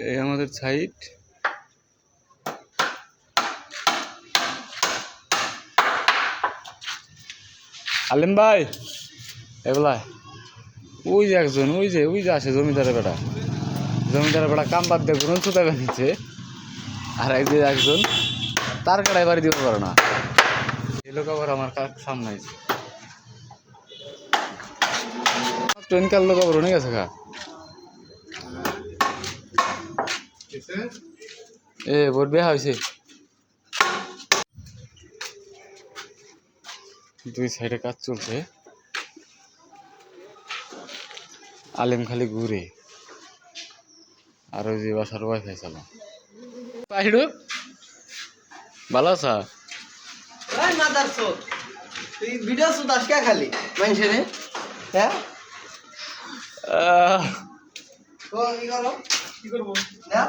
এই আমাদের সাইড। আলিম ভাই এগুলা ওই যে একজন ওই যে আসে জমিদারের বেটা কাম বাদ দিয়ে ঘুরন সুতাবে নিচ্ছে। আর এই যে একজন তার কাটায় বাড়ি দিতে পারে না। এই লোক আবার আমার সামনে আছে ট্রেনকার লোক আবার অনেক আছে খা বোর বেহা হয়েছে। দুই সাইডে কাজ চলছে। আলিম খালি ঘুরে আর ওই যে বাসার ওয়াইফাই চালা। পাহিড়ু ভালো আছা? ভিডিও শুধাস কে খালি মানুষের? হ্যাঁ কি করবো না